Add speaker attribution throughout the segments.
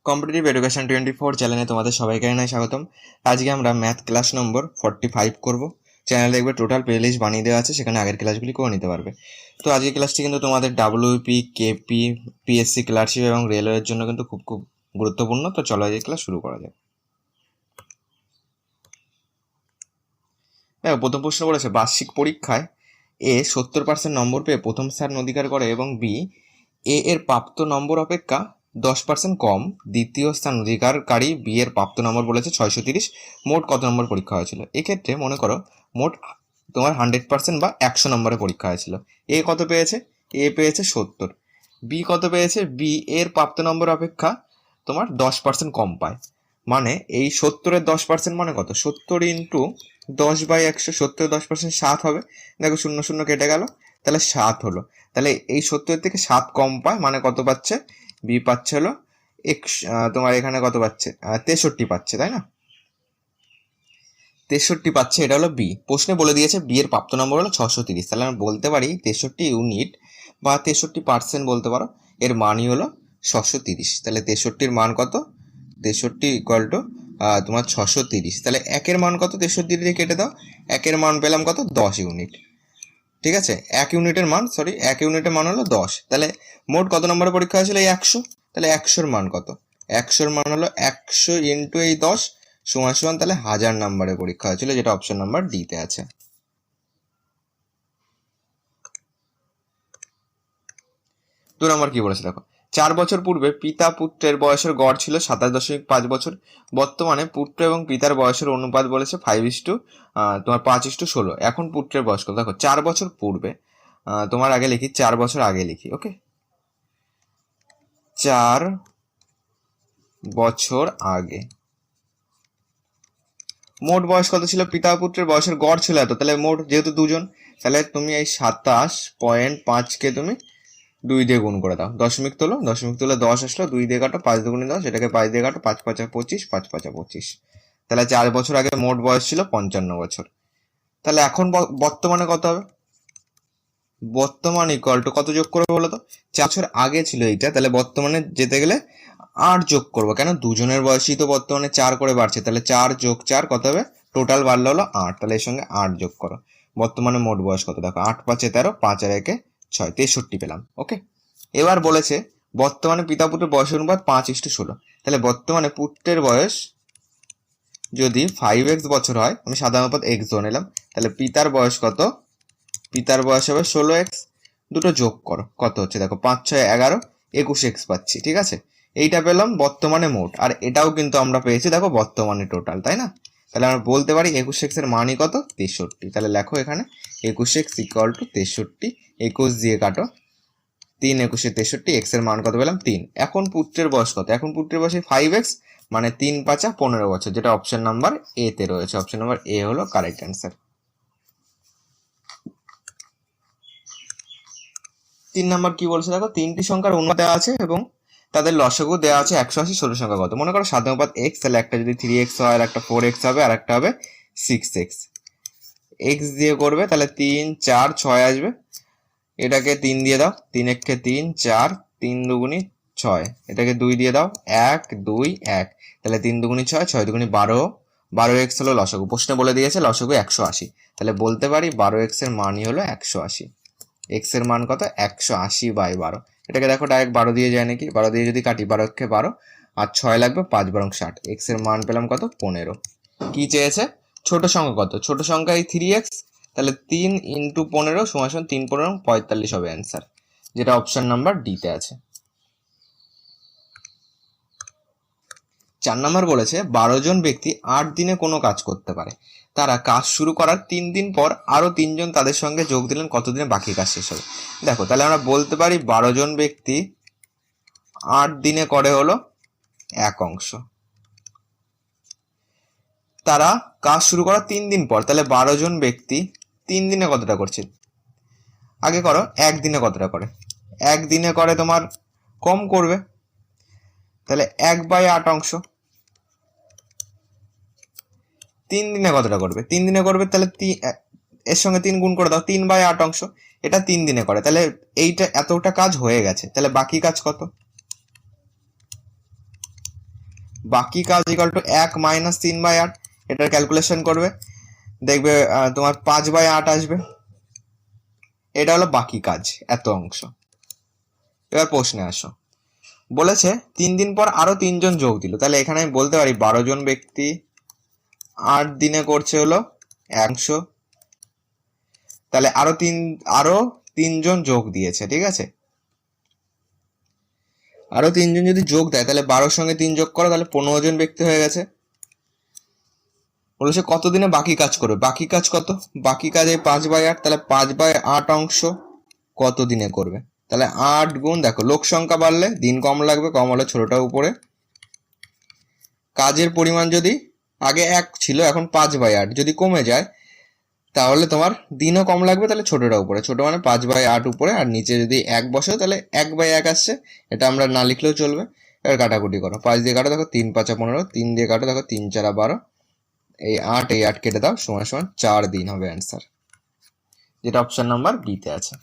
Speaker 1: Competitive education 24 চ্যানেলে তোমাদের সবাইকে জানাই স্বাগতম। আজকে আমরা ম্যাথ ক্লাস নম্বর 45 করব। চ্যানেলে দেখবে টোটাল প্লে লিস্ট বানিয়ে দেওয়া আছে, সেখানে আগের ক্লাসগুলি করে নিতে পারবে। তো আজকের ক্লাসটি কিন্তু তোমাদের ডাব্লিউপি, কেপি, পিএসসি ক্লার্কশিপ এবং রেলওয়ের জন্য কিন্তু খুব খুব গুরুত্বপূর্ণ। তো চলো আজকের ক্লাস শুরু করা যাক। দেখো, প্রথম প্রশ্ন বলেছে বার্ষিক পরীক্ষায় এ 70% নম্বর পেয়ে প্রথম স্থান অধিকার করে এবং বি এর প্রাপ্ত নম্বর অপেক্ষা 10% কম দ্বিতীয় স্থান অধিকারকারী বি এর প্রাপ্ত নম্বর বলেছে 630। মোট কত নম্বর পরীক্ষা হয়েছিল? এক্ষেত্রে মনে করো মোট তোমার 100% বা 100 নম্বরের পরীক্ষা হয়েছিল। এ কত পেয়েছে? এ পেয়েছে 70। বি কত পেয়েছে? বি এর প্রাপ্ত নম্বর অপেক্ষা তোমার 10% কম পায়। মানে এই 70-এর 10% মানে কত? 70 ইন্টু 10/100, 70 10% 7 হবে। দেখো 0 0 কেটে গেল, তাহলে 7 হলো। তাহলে এই 70 থেকে 7 কম পায়, মানে কত পাচ্ছে? বি পাচ্ছে হলো তোমার এখানে কত পাচ্ছে? 63 পাচ্ছে, তাই না? 63 পাচ্ছে, এটা হলো বি। প্রশ্নে বলে দিয়েছে বি এর প্রাপ্ত নম্বর হলো 630। তাহলে আমরা বলতে পারি 63 ইউনিট বা 63% বলতে পারো, এর মানই হলো 630। তাহলে 63-র মান কত? 63 ইকুয়াল টু তোমার 630। তাহলে একের মান কত? 63 দিয়ে কেটে দাও, একের মান পেলাম কত? 10 ইউনিট। ঠিক আছে, 1 ইউনিটের মান হলো 10। তাহলে মোট কত নম্বরের পরীক্ষা হয়েছিল? এই 100। তাহলে 100-র মান কত? 100-র মান হলো 100 ইন্টু এই 10 সমান সমান তাহলে 1000 নম্বরের পরীক্ষা হয়েছিল, যেটা অপশন নাম্বার ডিতে আছে। 2 নম্বর কি বলেছে দেখো, 4 বছর পূর্বে পিতা পুত্রের বয়সের গড় ছিল 27.5 বছর। বর্তমানে পুত্র এবং পিতার বয়সের অনুপাত বলেছে 5 তোমার 5:16। এখন পুত্রের বয়স কত? দেখো 4 বছর পূর্বে, তোমার আগে লিখি, 4 বছর আগে লিখি। ওকে, 4 বছর আগে মোট বয়স কত ছিল? পিতা পুত্রের বয়সের গড় ছিল এত, তাহলে মোট যেহেতু দুজন, তাহলে তুমি এই 27.5-কে তুমি 2 দিয়ে গুণ করে দাও। দশমিক তোলো, 10 আসলো, 2 দিয়ে কাটো, 5 দুগুণে 10, এটাকে 5 দিয়ে কাটো, 5 5 25, 5 5 25। তাহলে 4 বছর আগে মোট বয়স ছিল 55 বছর। তাহলে এখন বর্তমানে কত হবে? বর্তমানে ইকুয়াল টু কত যোগ করবো বলো তো? 4 বছর আগে ছিল এইটা, তাহলে বর্তমানে যেতে গেলে 8 যোগ করবো। কেন? দুজনের বয়সই তো বর্তমানে 4 করে বাড়ছে, তাহলে 4 যোগ 4 কত হবে? টোটাল বাড়লো হলো 8। তাহলে এর সঙ্গে 8 যোগ করো। বর্তমানে মোট বয়স কত? দেখো 8 5 13, 5 আর 1 6, 63 পেলাম। ওকে, এবার বলেছে বর্তমানে পিতা পুত্রের বয়সের অনুপাত 5:16। তাহলে বর্তমানে পুত্রের বয়স যদি 5x বছর হয়, আমি সাধারণ অনুপাত x ধরে নিলাম, তাহলে পিতার বয়স কত? পিতার বয়স হবে 16x। দুটো যোগ করো, কত হচ্ছে? দেখো 5 6 11, 21x পাচ্ছি। ঠিক আছে, এইটা পেলাম বর্তমানে মোট, আর এটাও কিন্তু আমরা পেয়েছি দেখো বর্তমানে টোটাল, তাই না? তাহলে আমরা বলতে পারি 21x এর মানই কত? 63। তাহলে লেখো এখানে 21x ইকুয়াল টু 63। 21 দিয়ে কাটো, 3 21 63, x এর মান কত পেলাম? 3। এখন পুত্রের বয়স কত? এখন পুত্রের বয়স 5x, মানে 3 5 15 বছর, যেটা অপশন নাম্বার এ তে রয়েছে। অপশন নাম্বার এ হলো কারেক্ট অ্যান্সার। 3 নাম্বার কি বলছে দেখো, 3টি সংখ্যার অনুপাত দেওয়া আছে এবং তাদের লসাগু দেওয়া আছে 180। ষোলো সংখ্যা কত? মনে করো সাধারণ অনুপাত x, তাহলে একটা যদি 3x হয়, আর একটা 4x হবে, আর একটা হবে 6x। x দিয়ে করবে, তাহলে 3 4 6 আসবে। এটাকে 3 দিয়ে দাও, 3 1 3 4, 3 দুগুণি 6, এটাকে 2 দিয়ে দাও, 1 2 1, তাহলে 3 দুগুণি 6, 6 দুগুণি 12, 12x হলো লসাগু। প্রশ্নে বলে দিয়েছে লসাগু 180। তাহলে বলতে পারি 12x এর মানই হলো 180। x এর মান কত? 180/12। এটাকে দেখো ডাইরেক্ট 12 দিয়ে যায় নাকি? 12 দিয়ে যদি কাটি, 12 × 12 আর 6 লাগবে, 5 12 60। x এর মান পেলাম কত? 15। কি চেয়েছে? ছোট সংখ্যা কত? ছোট সংখ্যা এই 3x, তাহলে 3 ইন্টু 15 সমান 3 15 45 হবে অ্যান্সার, যেটা অপশন নাম্বার ডিতে আছে। 4 নম্বর বলেছে 12 জন ব্যক্তি 8 দিনে কোনো কাজ করতে পারে। তারা কাজ শুরু করার 3 দিন পর আরো 3 জন তাদের সঙ্গে যোগ দিলেন, কতদিনে বাকি কাজ শেষ হবে? দেখো, তাহলে আমরা বলতে পারি 12 জন ব্যক্তি 8 দিনে করে হলো 1 অংশ। তারা কাজ শুরু করার 3 দিন পর, তাহলে 12 জন ব্যক্তি 3 দিনে কতটা করছে? আগে করো 1 দিনে কতটা করে। 1 দিনে করে তোমার কম করবে, তাহলে 1/8 অংশ। 3 দিনে কতটা করবে? 3 দিনে করবে, তাহলে এর সঙ্গে 3 গুণ করে দাও, 3/8 অংশ। এটা 3 দিনে করে, তাহলে এইটা এতটা কাজ হয়ে গেছে, তাহলে বাকি কাজ কত? বাকি কাজ ইকাল টু 1 মাইনাস 3/8, এটার ক্যালকুলেশন করবে, দেখবে তোমার 5/8 আসবে। এটা হলো বাকি কাজ, এত অংশ। এবার প্রশ্নে আসো, বলেছে 3 দিন পর আরো 3 জন যোগ দিল, তাহলে এখানে আমি বলতে পারি 12 জন ব্যক্তি 8 দিনে করছে হলো 100, তাহলে আরো 3 জন যোগ দিয়েছে, ঠিক আছে। আরো 3 জন যদি যোগ দেয় তাহলে 12 সঙ্গে 3 যোগ করো, তাহলে 15 জন ব্যক্তি হয়ে গেছে। বলেছে কত দিনে বাকি কাজ করবে, বাকি কাজ কত, বাকি কাজ এই 5/8, তাহলে 5/8 অংশ কত দিনে করবে, তাহলে 8 গুণ, দেখো লোক সংখ্যা বাড়লে দিন কম লাগবে, কম হলে ছোটটা উপরে। কাজের পরিমাণ যদি আগে 1 ছিল এখন 5/8, যদি কমে যায় তাহলে তোমার দিনও কম লাগবে, তাহলে ছোটটা উপরে, ছোট মানে 5/8 উপরে, আর নিচে যদি 1 বসে তাহলে 1/1 আসছে, এটা আমরা না লিখলেও চলবে। এবার কাটাকুটি করো, 5 দিয়ে কাটো, দেখো 3 5 15, 3 দিয়ে কাটো, দেখো 3 4 12, এই 8 কেটে দাও, সমান সমান 4 দিন হবে অ্যান্সার, যেটা অপশন নাম্বার বিতে আছে।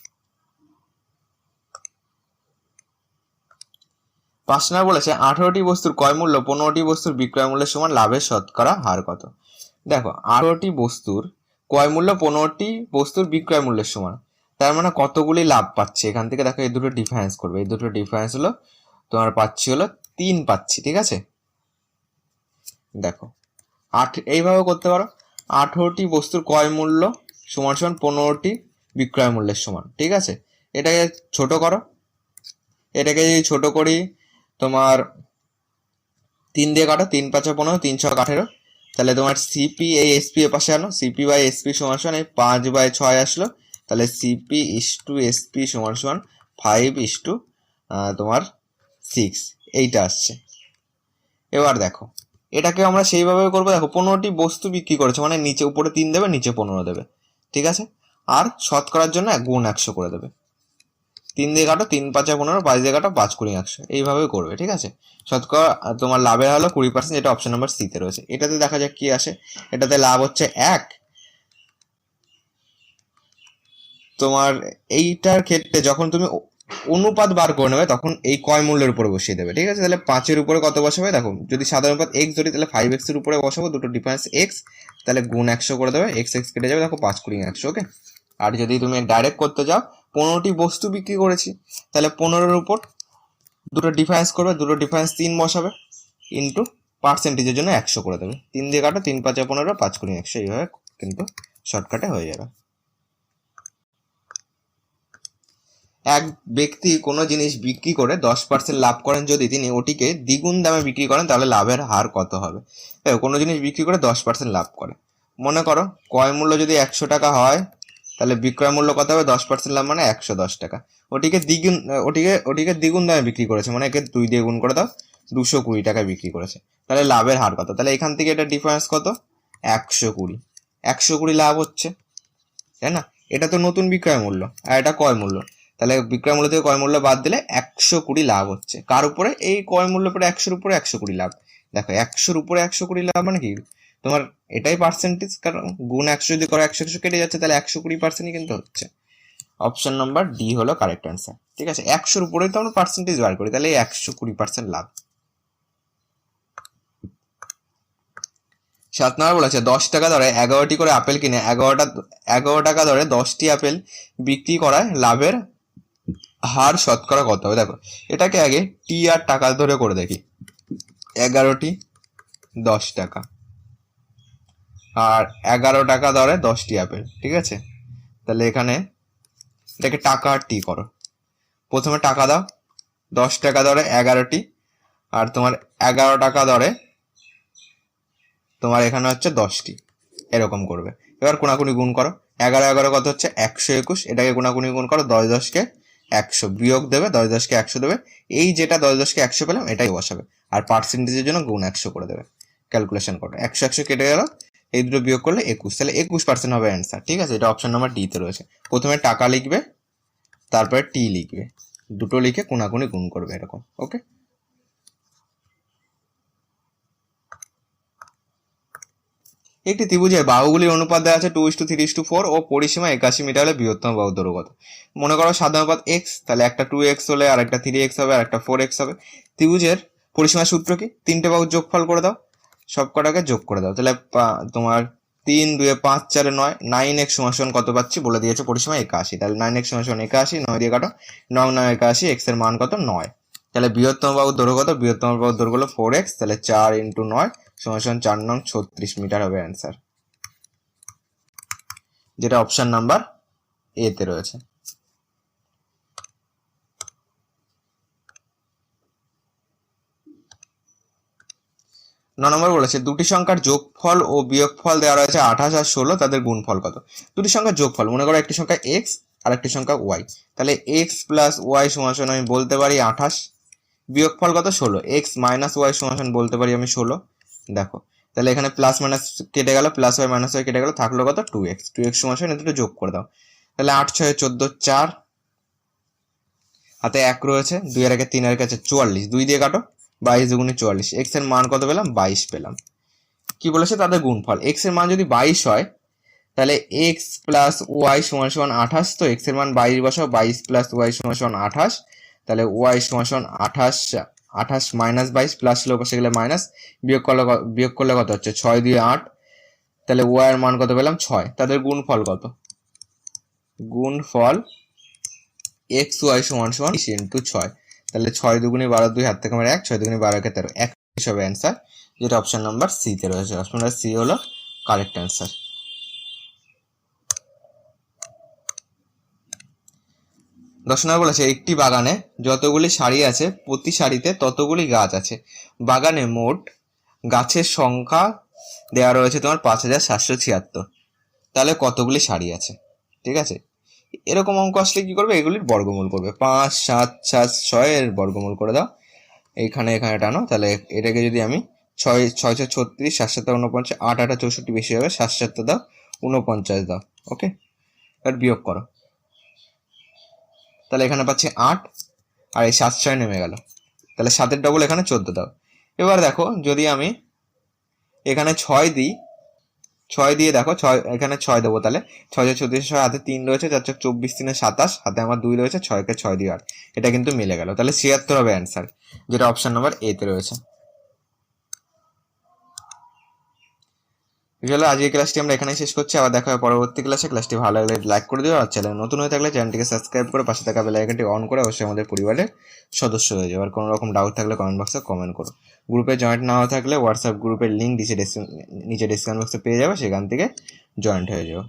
Speaker 1: 5 নম্বর বলেছে 18টি বস্তুর ক্রয় মূল্য 15টি বস্তুর বিক্রয় মূল্যের সমান, লাভের শতকরা হার কত। দেখো 18টি বস্তুর ক্রয় মূল্য 15টি বস্তুর বিক্রয় মূল্যের সমান, তার মানে কতগুলি লাভ পাচ্ছে এখান থেকে, দেখো এই দুটো ডিফারেন্স করবে, এই দুটো ডিফারেন্স হলো তোমার পাচ্ছি হলো 3 পাচ্ছি, ঠিক আছে। দেখো এইভাবে করতে পারো, 18টি বস্তুর ক্রয় মূল্য সমান সমান 15টি বিক্রয় মূল্যের সমান, ঠিক আছে। এটাকে ছোট করো, এটাকে যদি ছোট করি তোমার 3 দিয়ে কাটো, 3 5 15, 3 6 18, তাহলে তোমার সিপি এই এসপি এর পাশে আনো, সিপি বাই এসপি সমান সমান এই 5/6 আসলো, তাহলে সিপি ইসটু এসপি সমান সমান 5 ইসটু তোমার 6, এইটা আসছে। এবার দেখো এটাকে আমরা সেইভাবে করবো, দেখো 15টি বস্তু বিক্রি করেছে মানে নিচে উপরে 3 দেবে, নিচে 15 দেবে, ঠিক আছে। আর শতকরার জন্য গুণ 100 করে দেবে, 3 দিয়ে কাটো, 3 5 15, 5 দিয়ে কাটো, 5 20 100, এইভাবে করবে, ঠিক আছে। শতকরা তোমার লাভের হলো 20%, যেটা অপশন নাম্বার সি তে রয়েছে। এটাতে দেখা যাক কি আসে, এটাতে লাভ হচ্ছে 1, তোমার এইটার ক্ষেত্রে যখন তুমি অনুপাত বার করে নেবে তখন এই ক্রয় মূল্যের উপরে বসিয়ে দেবে, ঠিক আছে। তাহলে 5 এর উপরে কত বসাবে, দেখো যদি সাধারণ অনুপাত x ধরি তাহলে 5x এর উপরে বসাবো, দুটো ডিফারেন্স x, তাহলে গুণ 100 করে দেবে, x কেটে যাবে, দেখো 5 20 100, ওকে। আর যদি তুমি ডাইরেক্ট করতে যাও 15টি বস্তু বিক্রি করেছি, তাহলে 15-এর উপর দুটো ডিফারেন্স করবে, দুটো ডিফারেন্স 3 বসাবে, ইন্টু পার্সেন্টেজের জন্য 100 করে দেবে, 3 দিয়ে কাটো, 3 5 15, 5 20 100, এইভাবে কিন্তু শর্টকাটে হয়ে যাবে। এক ব্যক্তি কোনো জিনিস বিক্রি করে 10% লাভ করেন, যদি তিনি ওটিকে দ্বিগুণ দামে বিক্রি করেন তাহলে লাভের হার কত হবে। কোনো জিনিস বিক্রি করে 10% লাভ করে, মনে করো ক্রয় মূল্য যদি 100 টাকা হয় তাহলে বিক্রয় মূল্য কত হবে, 10% লাভ মানে 110 টাকা। ওটিকে দ্বিগুণ দামে বিক্রি করেছে, মানে একে 2 দিয়ে গুণ করে দাও, 220 টাকায় বিক্রি করেছে, তাহলে লাভের হার কত। তাহলে এখান থেকে এটা ডিফারেন্স কত, 120 লাভ হচ্ছে, তাই না। এটা তো নতুন বিক্রয় মূল্য আর এটা ক্রয় মূল্য, তাহলে বিক্রয় মূল্য থেকে ক্রয় মূল্য বাদ দিলে 120 লাভ হচ্ছে, কার উপরে, এই ক্রয় মূল্য পরে 100-এর উপরে 120 লাভ। দেখো 100-এর উপরে 120 লাভ মানে কি, তোমার এটাই পার্সেন্টেজ, কারণ গুণ 100 যদি করো 100 কেটে যাচ্ছে, তাহলে 120%ই কিন্তু হচ্ছে। অপশন নাম্বার ডি হলো কারেক্ট অ্যান্সার, ঠিক আছে। 100-এর উপরেই তো আমরা পার্সেন্টেজ বার করি, তাহলে 120% লাভ। 7 নম্বর বলেছে 10 টাকা দরে 11টি করে আপেল কিনে 11 টাকা দরে 10টি আপেল বিক্রি করায় লাভের হার শতকরা কত হবে। দেখো এটাকে আগে টি আর টাকা ধরে করে দেখি, 11টি 10 টাকা আর 11 টাকা দরে 10টি আপেল, ঠিক আছে। তাহলে এখানে এটাকে টাকা আর টি করো, প্রথমে টাকা দাও, 10 টাকা দরে 11টি, আর তোমার 11 টাকা দরে তোমার এখানে হচ্ছে 10টি, এরকম করবে। এবার কোনাকুনি গুণ করো, 11 11 কত হচ্ছে 121, এটাকে কোনাকুনি গুণ করো, 10 10-কে 100 বিয়োগ দেবে, 10 10-কে 100 দেবে, এই যেটা 10 10-কে 100 পেলাম এটাই বসাবে, আর পার্সেন্টেজের জন্য গুণ 100 করে দেবে, ক্যালকুলেশন করো, 100 100 কেটে গেল, এই দুটো বিয়োগ করলে 21, তাহলে 21% হবে অ্যান্সার, ঠিক আছে। এটা অপশন নাম্বার ডি তে রয়েছে। প্রথমে টাকা লিখবে, তারপরে টি লিখবে, দুটো লিখে কোনাকুনি গুণ করবে, এরকম, ওকে। একটি ত্রিভুজের বাহুগুলির অনুপাত দেওয়া আছে 2:3:4 ও পরিসীমা 81 মিটার হলে বৃহত্তম বাহু দৈর্ঘ্য কত। মনে করো সাধারণ অনুপাত x, তাহলে একটা 2x হলে আর একটা 3x হবে আর একটা 4x হবে। ত্রিভুজের পরিসীমার সূত্র কি, 3টে বাহুর যোগফল করে দাও, সব কটাকে যোগ করে দাও। তাহলে তোমার 3 2 5 4 9, 9x সমান কত পাচ্ছি বলে দিয়েছে পরিসীমা 81। তাহলে 9x সমান 81, 9 দিয়ে কাটো, 9 9 81, x এর মান কত 9। তাহলে বৃহত্তম বাহুর দৈর্ঘ্য কত, বৃহত্তম বাহুর দৈর্ঘ্য হলো 4x, তাহলে 4 × 9 সমান 4 নং 36 মিটার হবে অ্যান্সার, যেটা অপশন নাম্বার এ তে রয়েছে। 9 নম্বর বলেছে দুটি সংখ্যার যোগফল ও বিয়োগফল দেওয়া রয়েছে 28 আর 16, তাদের গুণফল কত। দুটি সংখ্যার যোগফল, মনে করো একটি সংখ্যা x আর একটি সংখ্যা y, তাহলে x প্লাস y সমান আমি বলতে পারি 28, বিয়োগফল কত 16, x মাইনাস y সমান বলতে পারি আমি 16। দেখো তাহলে এখানে প্লাস মাইনাস কেটে গেল, প্লাস y মাইনাস y কেটে গেল, থাকলো কত 2x, 2x সমান দুটো যোগ করে দাও। তাহলে 8 6 14 4, হাতে 1 রয়েছে, 2 এর আগে 3 এর কাছে 44, 2 দিয়ে কাটো, 22 দুগুণে 44, x এর মান কত পেলাম 22 পেলাম। কি বলেছে তাদের গুণফল, x এর মান যদি 22 হয় তাহলে x প্লাস y সমান 28, তো x এর মান 22 বসাও, 22 প্লাস y সমান 28, তাহলে y সমান 28, 28 মাইনাস 22 প্লাস হলে বসে গেলে মাইনাস, বিয়োগ করলে কত হচ্ছে 6 দিয়ে 8, তাহলে y এর মান কত পেলাম 6। তাদের গুণফল কত, গুণফল x y সমান 20 × 6, তাহলে 6 দুগুণে 12, 2 হাত থেকে আমার 1, 6 দুগুণে 12 কে 13, 1 হিসাবে অ্যান্সার, যেটা অপশন নাম্বার সি তে রয়েছে। অপশন নাম্বার সি হলো কারেক্ট অ্যান্সার। 10 নম্বর বলেছে একটি বাগানে যতগুলি সারি আছে প্রতি সারিতে ততগুলি গাছ আছে, বাগানে মোট গাছের সংখ্যা দেওয়া রয়েছে তোমার 5776, তাহলে কতগুলি সারি আছে। ঠিক আছে, এরকম অঙ্ক আসলে কি করবে, এগুলির বর্গমূল করবে, 5 7 7 6 এর বর্গমূল করে দাও, এখানে টানো, তাহলে এটাকে যদি আমি 6 6 6 36, 7 7 49, 8 8 64 বেশি হবে, 7 7 দাও 49 দাও, ওকে, এবার বিয়োগ করো, তাহলে এখানে পাচ্ছি 8 আর এই 7 6 নেমে গেল, তাহলে 7 এর ডবল এখানে 14 দাও। এবার দেখো যদি আমি এখানে 6 দিই, 6 দিয়ে দেখো 6 এখানে 6 দেবো, তাহলে 6 36, 6 হাতে 3 রয়েছে, 4 24 3 27, হাতে আমার 2 রয়েছে, 6 কে 6 দিয়ে 8, এটা কিন্তু মিলে গেল, তাহলে 76 হবে অ্যান্সার, যেটা অপশন নাম্বার এ তে রয়েছে। চলো আজকের ক্লাসটি আমরা এখানেই শেষ করছি, আবার দেখা হবে পরবর্তী ক্লাসে। ক্লাসটি ভালো লাগলে লাইক করে দিও, আর চ্যানেল নতুন হয়ে থাকলে চ্যানেলটিকে সাবস্ক্রাইব করে পাশে থাকা বেল আইকনটি অন করে অবশ্যই আমাদের পরিবারের সদস্য হয়ে যাও। আর কোনো রকম ডাউট থাকলে কমেন্ট বক্সে কমেন্ট করো। গ্রুপে জয়েন্ট না হয়ে থাকলে হোয়াটসঅ্যাপ গ্রুপের লিঙ্ক নিচে ডেসক্রিপশন বক্সে পেয়ে যাবে, সেখান থেকে জয়েন্ট হয়ে যাও।